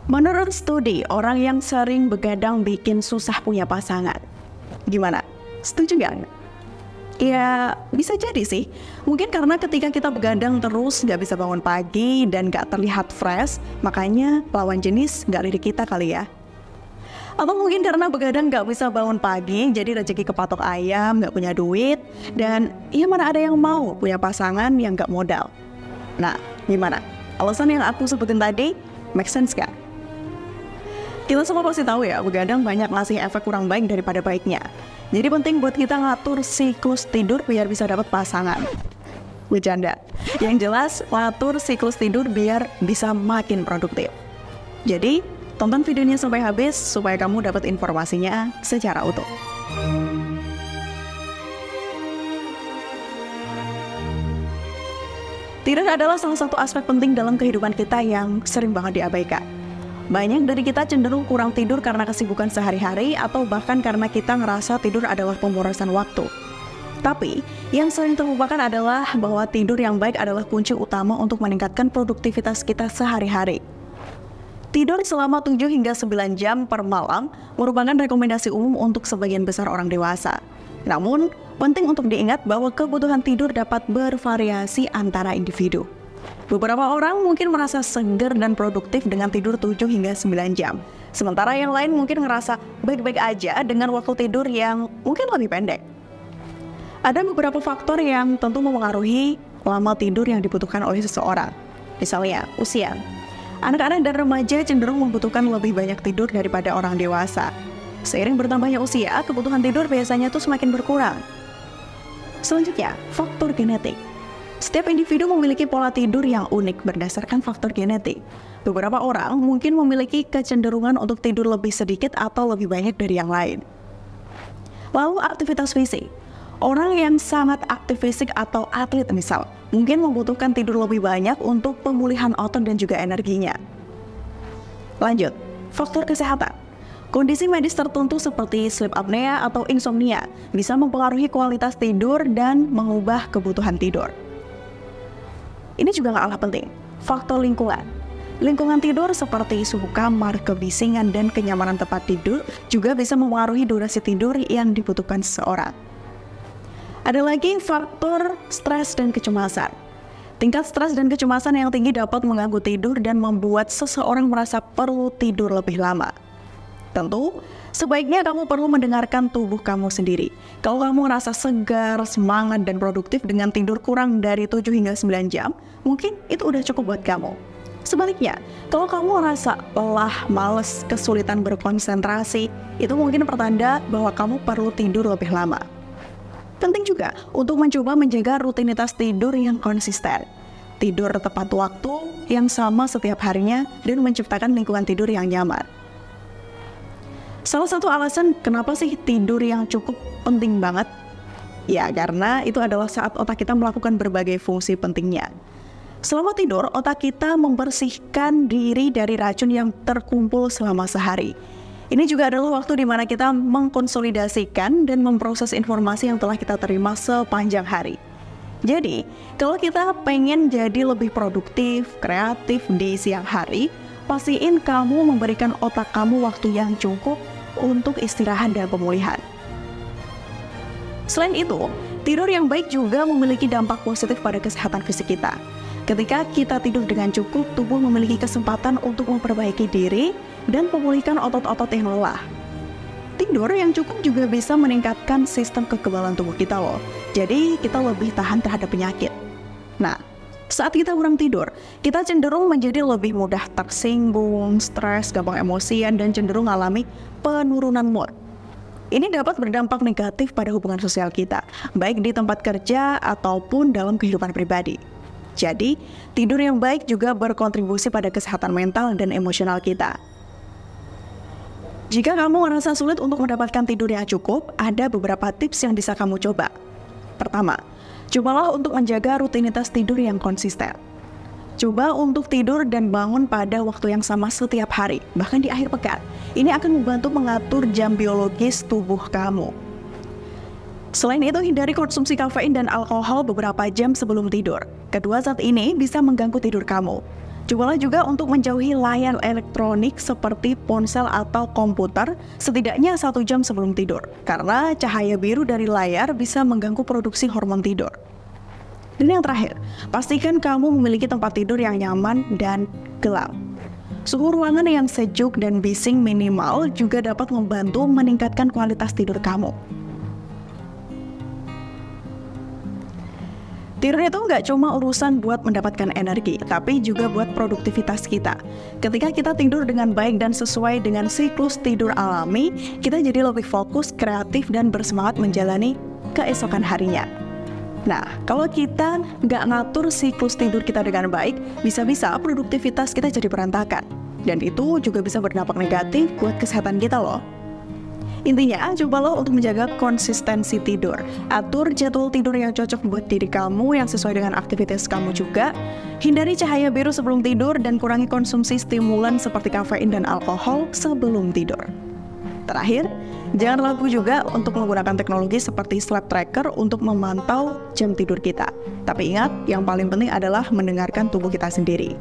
Menurut studi, orang yang sering begadang bikin susah punya pasangan. Gimana? Setuju nggak? Ya, bisa jadi sih. Mungkin karena ketika kita begadang terus, nggak bisa bangun pagi dan nggak terlihat fresh, makanya lawan jenis nggak lirik kita kali ya. Atau mungkin karena begadang nggak bisa bangun pagi, jadi rezeki kepatok ayam, nggak punya duit, dan ya mana ada yang mau punya pasangan yang nggak modal. Nah, gimana? Alasan yang aku sebutin tadi, make sense nggak? Kita semua pasti tahu ya, begadang banyak ngasih efek kurang baik daripada baiknya. Jadi penting buat kita ngatur siklus tidur biar bisa dapat pasangan. Bercanda. Yang jelas, ngatur siklus tidur biar bisa makin produktif. Jadi, tonton videonya sampai habis supaya kamu dapat informasinya secara utuh. Tidur adalah salah satu aspek penting dalam kehidupan kita yang sering banget diabaikan. Banyak dari kita cenderung kurang tidur karena kesibukan sehari-hari atau bahkan karena kita ngerasa tidur adalah pemborosan waktu. Tapi, yang sering terlupakan adalah bahwa tidur yang baik adalah kunci utama untuk meningkatkan produktivitas kita sehari-hari. Tidur selama 7 hingga 9 jam per malam merupakan rekomendasi umum untuk sebagian besar orang dewasa. Namun, penting untuk diingat bahwa kebutuhan tidur dapat bervariasi antara individu. Beberapa orang mungkin merasa segar dan produktif dengan tidur 7 hingga 9 jam. Sementara yang lain mungkin ngerasa baik-baik aja dengan waktu tidur yang mungkin lebih pendek. Ada beberapa faktor yang tentu mempengaruhi lama tidur yang dibutuhkan oleh seseorang. Misalnya, usia. Anak-anak dan remaja cenderung membutuhkan lebih banyak tidur daripada orang dewasa. Seiring bertambahnya usia, kebutuhan tidur biasanya tuh semakin berkurang. Selanjutnya, faktor genetik. Setiap individu memiliki pola tidur yang unik berdasarkan faktor genetik. Beberapa orang mungkin memiliki kecenderungan untuk tidur lebih sedikit atau lebih banyak dari yang lain. Lalu aktivitas fisik. Orang yang sangat aktif fisik atau atlet misal, mungkin membutuhkan tidur lebih banyak untuk pemulihan otot dan juga energinya. Lanjut, faktor kesehatan. Kondisi medis tertentu seperti sleep apnea atau insomnia bisa mempengaruhi kualitas tidur dan mengubah kebutuhan tidur. Ini juga nggak kalah penting, faktor lingkungan. Lingkungan tidur seperti suhu kamar, kebisingan, dan kenyamanan tempat tidur juga bisa mempengaruhi durasi tidur yang dibutuhkan seseorang. Ada lagi faktor stres dan kecemasan. Tingkat stres dan kecemasan yang tinggi dapat mengganggu tidur dan membuat seseorang merasa perlu tidur lebih lama. Tentu, sebaiknya kamu perlu mendengarkan tubuh kamu sendiri. Kalau kamu merasa segar, semangat, dan produktif dengan tidur kurang dari 7 hingga 9 jam, mungkin itu udah cukup buat kamu. Sebaliknya, kalau kamu merasa lelah, malas, kesulitan berkonsentrasi, itu mungkin pertanda bahwa kamu perlu tidur lebih lama. Penting juga untuk mencoba menjaga rutinitas tidur yang konsisten. Tidur tepat waktu yang sama setiap harinya dan menciptakan lingkungan tidur yang nyaman. Salah satu alasan kenapa sih tidur yang cukup penting banget? Ya, karena itu adalah saat otak kita melakukan berbagai fungsi pentingnya. Selama tidur, otak kita membersihkan diri dari racun yang terkumpul selama sehari. Ini juga adalah waktu di mana kita mengkonsolidasikan dan memproses informasi yang telah kita terima sepanjang hari. Jadi, kalau kita pengen jadi lebih produktif, kreatif di siang hari, pastiin kamu memberikan otak kamu waktu yang cukup untuk istirahat dan pemulihan. Selain itu, tidur yang baik juga memiliki dampak positif pada kesehatan fisik kita. Ketika kita tidur dengan cukup, tubuh memiliki kesempatan untuk memperbaiki diri dan memulihkan otot-otot yang lelah. Tidur yang cukup juga bisa meningkatkan sistem kekebalan tubuh kita loh. Jadi kita lebih tahan terhadap penyakit. Nah, saat kita kurang tidur, kita cenderung menjadi lebih mudah tersinggung, stres, gampang emosian, dan cenderung mengalami penurunan mood. Ini dapat berdampak negatif pada hubungan sosial kita, baik di tempat kerja ataupun dalam kehidupan pribadi. Jadi, tidur yang baik juga berkontribusi pada kesehatan mental dan emosional kita. Jika kamu merasa sulit untuk mendapatkan tidur yang cukup, ada beberapa tips yang bisa kamu coba. Pertama, cobalah untuk menjaga rutinitas tidur yang konsisten. Coba untuk tidur dan bangun pada waktu yang sama setiap hari, bahkan di akhir pekan. Ini akan membantu mengatur jam biologis tubuh kamu. Selain itu, hindari konsumsi kafein dan alkohol beberapa jam sebelum tidur. Kedua zat ini bisa mengganggu tidur kamu. Cobalah juga untuk menjauhi layar elektronik seperti ponsel atau komputer setidaknya 1 jam sebelum tidur, karena cahaya biru dari layar bisa mengganggu produksi hormon tidur. Dan yang terakhir, pastikan kamu memiliki tempat tidur yang nyaman dan gelap. Suhu ruangan yang sejuk dan bising minimal juga dapat membantu meningkatkan kualitas tidur kamu. Tidur itu nggak cuma urusan buat mendapatkan energi, tapi juga buat produktivitas kita. Ketika kita tidur dengan baik dan sesuai dengan siklus tidur alami, kita jadi lebih fokus, kreatif, dan bersemangat menjalani keesokan harinya. Nah, kalau kita nggak ngatur siklus tidur kita dengan baik, bisa-bisa produktivitas kita jadi berantakan. Dan itu juga bisa berdampak negatif buat kesehatan kita loh. Intinya, cobalah untuk menjaga konsistensi tidur. Atur jadwal tidur yang cocok buat diri kamu, yang sesuai dengan aktivitas kamu juga. Hindari cahaya biru sebelum tidur dan kurangi konsumsi stimulan seperti kafein dan alkohol sebelum tidur. Terakhir, jangan ragu juga untuk menggunakan teknologi seperti sleep tracker untuk memantau jam tidur kita. Tapi ingat, yang paling penting adalah mendengarkan tubuh kita sendiri.